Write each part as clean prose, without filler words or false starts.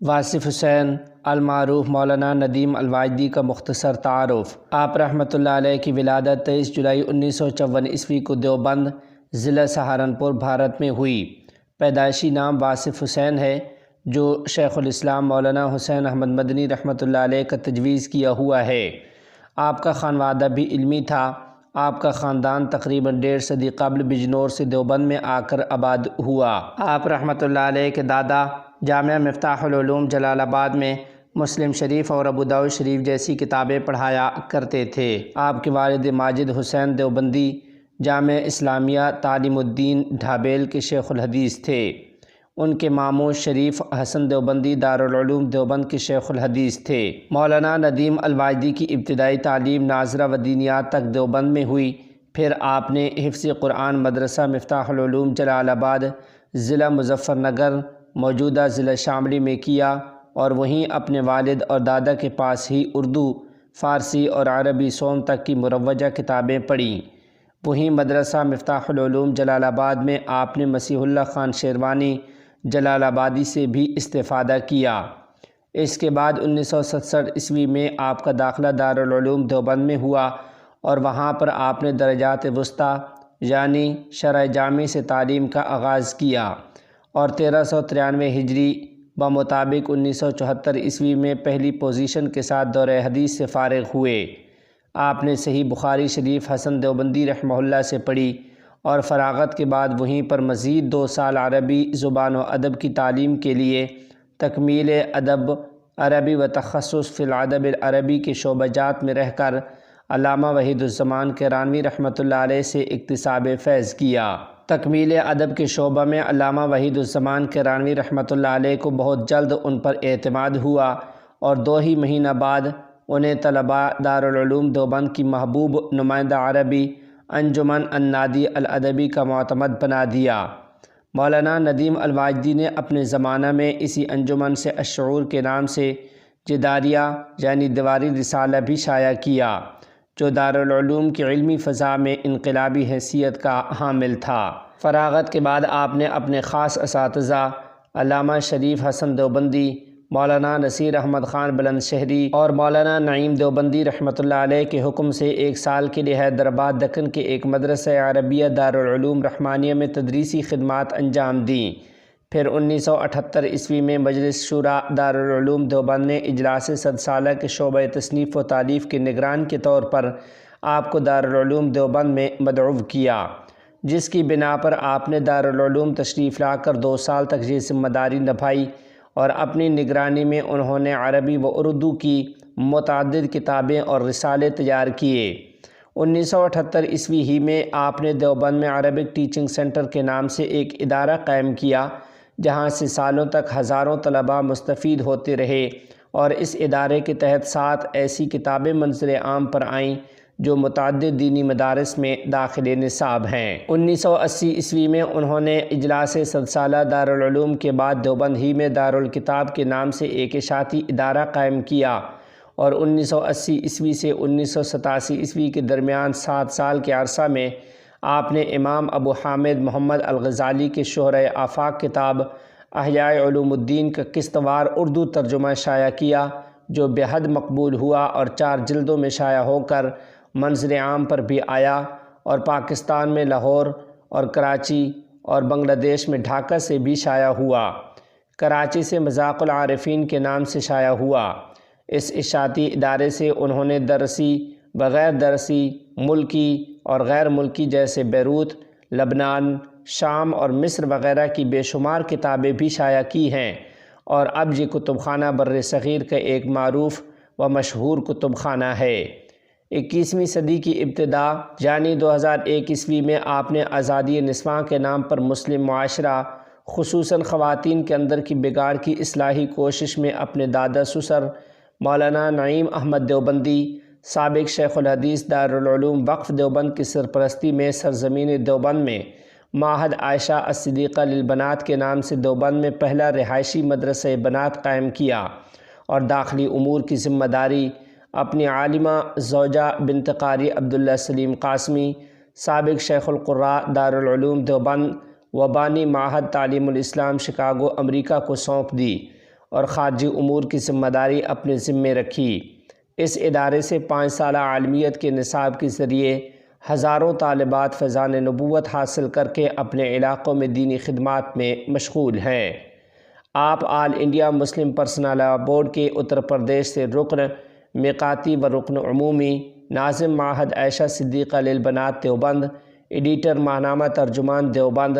واصف حسین المعروف مولانا ندیم الواجدی کا مختصر تعارف۔ آپ رحمۃ اللہ علیہ کی ولادت 23 جولائی 1954 کو دیوبند ضلع سہارنپور بھارت میں ہوئی۔ پیدائشی نام واصف حسین ہے جو شیخ الاسلام مولانا حسین احمد مدنی رحمۃ اللہ علیہ کا تجویز کیا ہوا ہے۔ آپ کا خانوادہ بھی علمی تھا۔ آپ کا خاندان تقریباً 1.5 صدی قبل بجنور سے دیوبند میں آ کر آباد ہوا۔ آپ رحمۃ اللہ علیہ کے دادا جامعہ مفتاح العلوم جلال آباد میں مسلم شریف اور ابو داؤد شریف جیسی کتابیں پڑھایا کرتے تھے۔ آپ کے والد ماجد حسین دیوبندی جامعہ اسلامیہ تعلیم الدین ڈھابیل کے شیخ الحدیث تھے۔ ان کے ماموں شریف حسن دیوبندی دارالعلوم دیوبند کے شیخ الحدیث تھے۔ مولانا ندیم الواجدی کی ابتدائی تعلیم ناظرہ و دینیات تک دیوبند میں ہوئی۔ پھر آپ نے حفظ قرآن مدرسہ مفتاح العلوم جلال آباد ضلع مظفر نگر موجودہ ضلع شاملی میں کیا اور وہیں اپنے والد اور دادا کے پاس ہی اردو، فارسی اور عربی سوم تک کی مروجہ کتابیں پڑھیں۔ وہیں مدرسہ مفتاح العلوم جلال آباد میں آپ نے مسیح اللہ خان شیروانی جلال آبادی سے بھی استفادہ کیا۔ اس کے بعد 1967 میں آپ کا داخلہ دارالعلوم دیوبند میں ہوا اور وہاں پر آپ نے درجات وسطیٰ یعنی شرح جامع سے تعلیم کا آغاز کیا اور 1393 ہجری بمطابق 1974 میں پہلی پوزیشن کے ساتھ دورہ حدیث سے فارغ ہوئے۔ آپ نے صحیح بخاری شریف حسن دیوبندی رحمہ اللہ سے پڑھی اور فراغت کے بعد وہیں پر مزید 2 سال عربی زبان و ادب کی تعلیم کے لیے تکمیل ادب عربی و تخصص فی الادب العربی کے شعبہ جات میں رہ کر علامہ وحید الزمان کرانوی رحمۃ اللہ علیہ سے اکتساب فیض کیا۔ تکمیل ادب کے شعبہ میں علامہ وحید الزمان کرانوی رحمۃ اللہ علیہ کو بہت جلد ان پر اعتماد ہوا اور 2 ہی مہینہ بعد انہیں طلباء دارالعلوم دیوبند کی محبوب نمائندہ عربی انجمن النادی الادبی کا معتمد بنا دیا۔ مولانا ندیم الواجدی نے اپنے زمانہ میں اسی انجمن سے الشعور کے نام سے جداریہ یعنی دیواری رسالہ بھی شائع کیا جو دارالعلوم کی علمی فضا میں انقلابی حیثیت کا حامل تھا۔ فراغت کے بعد آپ نے اپنے خاص اساتذہ علامہ شریف حسن دیوبندی، مولانا نصیر احمد خان بلند شہری اور مولانا نعیم دیوبندی رحمۃ اللہ علیہ کے حکم سے 1 سال کے لیے حیدرآباد دکن کے ایک مدرسہ عربیہ دارالعلوم رحمانیہ میں تدریسی خدمات انجام دیں۔ پھر 1978 میں مجلس شورا دارالعلوم دیوبند نے اجلاس 100 سالہ کے شعبہ تصنیف و تالیف کے نگران کے طور پر آپ کو دارالعلوم دیوبند میں مدعو کیا، جس کی بنا پر آپ نے دارالعلوم تشریف لا کر 2 سال تک یہ ذمہ داری نبھائی اور اپنی نگرانی میں انہوں نے عربی و اردو کی متعدد کتابیں اور رسالے تیار کیے۔ 1978 ہی میں آپ نے دیوبند میں عربک ٹیچنگ سینٹر کے نام سے ایک ادارہ قائم کیا جہاں سے سالوں تک ہزاروں طلباء مستفید ہوتے رہے اور اس ادارے کے تحت 7 ایسی کتابیں منظر عام پر آئیں جو متعدد دینی مدارس میں داخل نصاب ہیں۔ 1980 میں انہوں نے اجلاس 100 سالہ دارالعلوم کے بعد دیوبند ہی میں دارالکتاب کے نام سے ایک اشاعتی ادارہ قائم کیا اور 1980 سے 1987 کے درمیان 7 سال کے عرصہ میں آپ نے امام ابو حامد محمد الغزالی کے شہرۂ آفاق کتاب احیاء علوم الدین کا قسط وار اردو ترجمہ شائع کیا جو بے حد مقبول ہوا اور 4 جلدوں میں شائع ہو کر منظر عام پر بھی آیا اور پاکستان میں لاہور اور کراچی اور بنگلہ دیش میں ڈھاکہ سے بھی شائع ہوا۔ کراچی سے مذاق العارفین کے نام سے شائع ہوا۔ اس اشاعتی ادارے سے انہوں نے درسی، بغیر درسی، ملکی اور غیر ملکی جیسے بیروت، لبنان، شام اور مصر وغیرہ کی بے شمار کتابیں بھی شائع کی ہیں اور اب یہ کتب خانہ بر صغیر کا ایک معروف و مشہور کتب خانہ ہے۔ 21ویں صدی کی ابتدا یعنی 2001 میں آپ نے آزادی نسواں کے نام پر مسلم معاشرہ خصوصاً خواتین کے اندر کی بگاڑ کی اصلاحی کوشش میں اپنے دادا سسر مولانا نعیم احمد دیوبندی سابق شیخ الحدیث دارالعلوم وقف دیوبند کی سرپرستی میں سرزمین دیوبند میں معہد عائشہ الصدیقہ للبنات کے نام سے دیوبند میں پہلا رہائشی مدرسہ بنات قائم کیا اور داخلی امور کی ذمہ داری اپنی عالمہ زوجہ بنت قاری عبداللہ سلیم قاسمی سابق شیخ القراء دارالعلوم دیوبند و بانی معہد تعلیم الاسلام شکاگو امریکہ کو سونپ دی اور خارجی امور کی ذمہ داری اپنے ذمے رکھی۔ اس ادارے سے 5 سالہ عالمیت کے نصاب کے ذریعے ہزاروں طالبات فیضان نبوت حاصل کر کے اپنے علاقوں میں دینی خدمات میں مشغول ہیں۔ آپ آل انڈیا مسلم پرسنل لاء بورڈ کے اتر پردیش سے رکن میقاتی و رکن عمومی، ناظم معہد عائشہ صدیقہ للبنات دیوبند، ایڈیٹر ماہنامہ Tarjuman Deoband,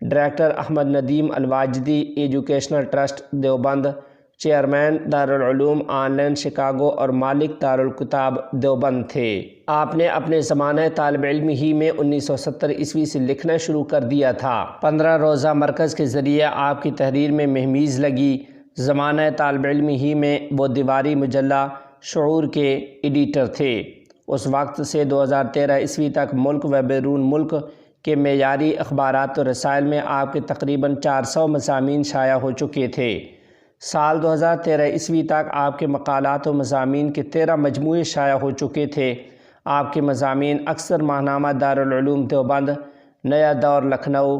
director Ahmad Nadeem Alwajidi educational trust Deoband, chairman Darul Uloom online Chicago اور مالک دارالکتاب دیوبند تھے۔ آپ نے اپنے زمانہ طالب علم ہی میں 1970 عیسوی سے لکھنا شروع کر دیا تھا۔ 15 روزہ مرکز کے ذریعے آپ کی تحریر میں مہمیز لگی۔ زمانہ طالب علم ہی میں وہ دیواری مجلہ شعور کے ایڈیٹر تھے۔ اس وقت سے 2013 عیسوی تک ملک و بیرون ملک کے معیاری اخبارات و رسائل میں آپ کے تقریباً 400 مضامین شائع ہو چکے تھے۔ سال 2013 عیسوی تک آپ کے مقالات و مضامین کے 13 مجموعے شائع ہو چکے تھے۔ آپ کے مضامین اکثر ماہنامہ دارالعلوم دیوبند، نیا دور لکھنؤ،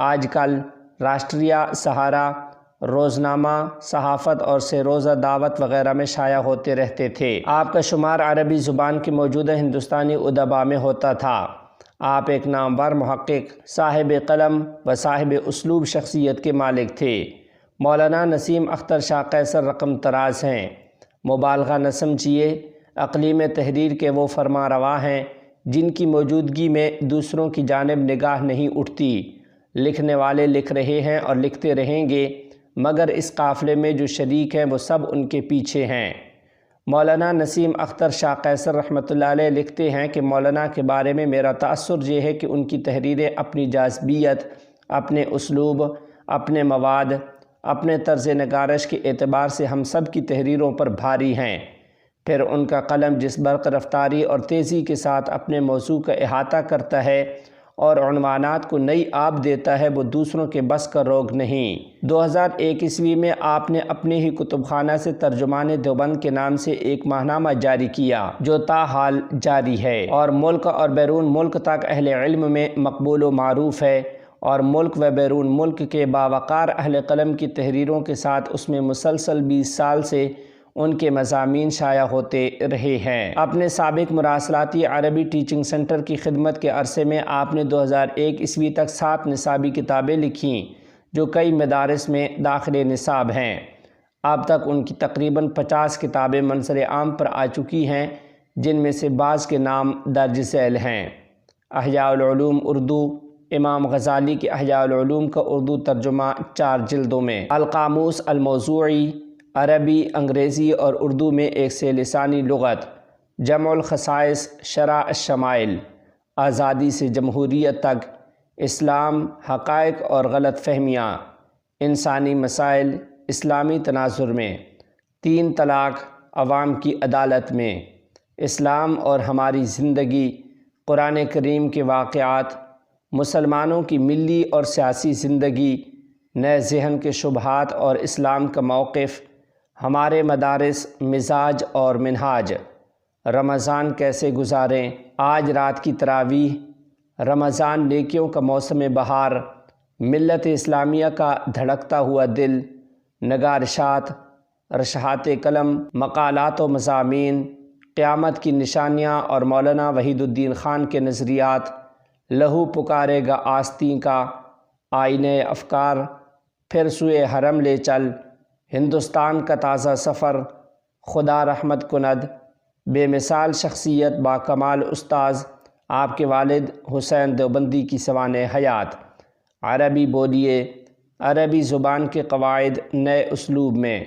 آج کل، راشٹریہ سہارا، روزنامہ صحافت اور سے روزہ دعوت وغیرہ میں شائع ہوتے رہتے تھے۔ آپ کا شمار عربی زبان کے موجودہ ہندوستانی ادباء میں ہوتا تھا۔ آپ ایک نامور محقق، صاحب قلم و صاحب اسلوب شخصیت کے مالک تھے۔ مولانا نسیم اختر شاہ قیصر رقم طراز ہیں۔ مبالغہ نہ سمجھیے، اقلیم تحریر کے وہ فرما روا ہیں جن کی موجودگی میں دوسروں کی جانب نگاہ نہیں اٹھتی۔ لکھنے والے لکھ رہے ہیں اور لکھتے رہیں گے، مگر اس قافلے میں جو شریک ہیں وہ سب ان کے پیچھے ہیں۔ مولانا نسیم اختر شاہ قیصر رحمۃ اللہ علیہ لکھتے ہیں کہ مولانا کے بارے میں میرا تأثر یہ ہے کہ ان کی تحریریں اپنی جاذبیت، اپنے اسلوب، اپنے مواد، اپنے طرز نگارش کے اعتبار سے ہم سب کی تحریروں پر بھاری ہیں۔ پھر ان کا قلم جس برق رفتاری اور تیزی کے ساتھ اپنے موضوع کا احاطہ کرتا ہے اور عنوانات کو نئی آب دیتا ہے، وہ دوسروں کے بس کا روگ نہیں۔ 2001 عیسوی میں آپ نے اپنے ہی کتب خانہ سے ترجمان دیوبند کے نام سے ایک ماہنامہ جاری کیا جو تاحال جاری ہے اور ملک اور بیرون ملک تک اہل علم میں مقبول و معروف ہے، اور ملک و بیرون ملک کے باوقار اہل قلم کی تحریروں کے ساتھ اس میں مسلسل 20 سال سے ان کے مضامین شائع ہوتے رہے ہیں۔ اپنے سابق مراسلاتی عربی ٹیچنگ سینٹر کی خدمت کے عرصے میں آپ نے 2001 عیسوی تک 7 نصابی کتابیں لکھیں جو کئی مدارس میں داخل نصاب ہیں۔ اب تک ان کی تقریباً 50 کتابیں منظر عام پر آ چکی ہیں، جن میں سے بعض کے نام درج ذیل ہیں: احیاء العلوم اردو، امام غزالی کے احیاء العلوم کا اردو ترجمہ 4 جلدوں میں، القاموس الموضوعی، عربی، انگریزی اور اردو میں ایک سے لسانی لغت، جمع الخصائص، شرح الشمائل، آزادی سے جمہوریت تک، اسلام، حقائق اور غلط فہمیاں، انسانی مسائل، اسلامی تناظر میں، 3 طلاق، عوام کی عدالت میں، اسلام اور ہماری زندگی، قرآن کریم کے واقعات، مسلمانوں کی ملی اور سیاسی زندگی، نئے ذہن کے شبہات اور اسلام کا موقف، ہمارے مدارس، مزاج اور منہاج، رمضان کیسے گزاریں، آج رات کی تراویح، رمضان نیکیوں کا موسم بہار، ملت اسلامیہ کا دھڑکتا ہوا دل، نگارشات، رشحات قلم، مقالات و مضامین، قیامت کی نشانیاں اور مولانا وحید الدین خان کے نظریات، لہو پکارے گا آستین کا، آئینے افکار، پھر سوئے حرم لے چل، ہندوستان کا تازہ سفر، خدا رحمت کند، بے مثال شخصیت، با کمال استاذ، آپ کے والد حسین دیوبندی کی سوانح حیات، عربی بولیے، عربی زبان کے قواعد نئے اسلوب میں،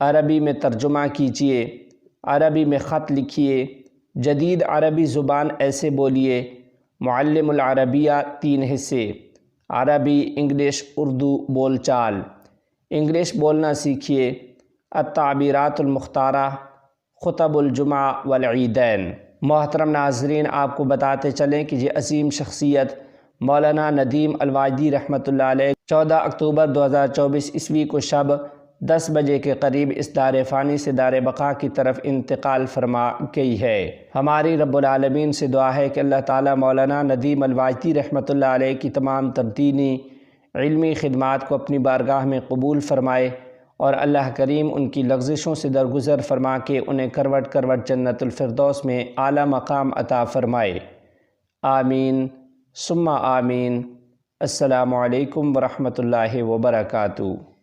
عربی میں ترجمہ کیجیے، عربی میں خط لکھیے، جدید عربی زبان ایسے بولیے، معلم العربیہ 3 حصے، عربی، انگلش، اردو بول چال، انگلش بولنا سیکھیے، التعبیرات المختارہ، خطب الجمعہ والعیدین۔ محترم ناظرین، آپ کو بتاتے چلیں کہ یہ عظیم شخصیت مولانا ندیم الواجدی رحمۃ اللہ علیہ 14 اکتوبر 2024 عیسوی کو شب 10 بجے کے قریب اس دار فانی سے دار بقا کی طرف انتقال فرما گئی ہے۔ ہماری رب العالمین سے دعا ہے کہ اللہ تعالیٰ مولانا ندیم الواجدی رحمۃ اللہ علیہ کی تمام تر دینی علمی خدمات کو اپنی بارگاہ میں قبول فرمائے اور اللہ کریم ان کی لغزشوں سے درگزر فرما کے انہیں کروٹ کروٹ جنت الفردوس میں اعلیٰ مقام عطا فرمائے۔ آمین ثم آمین۔ السلام علیکم ورحمۃ اللہ وبرکاتہ۔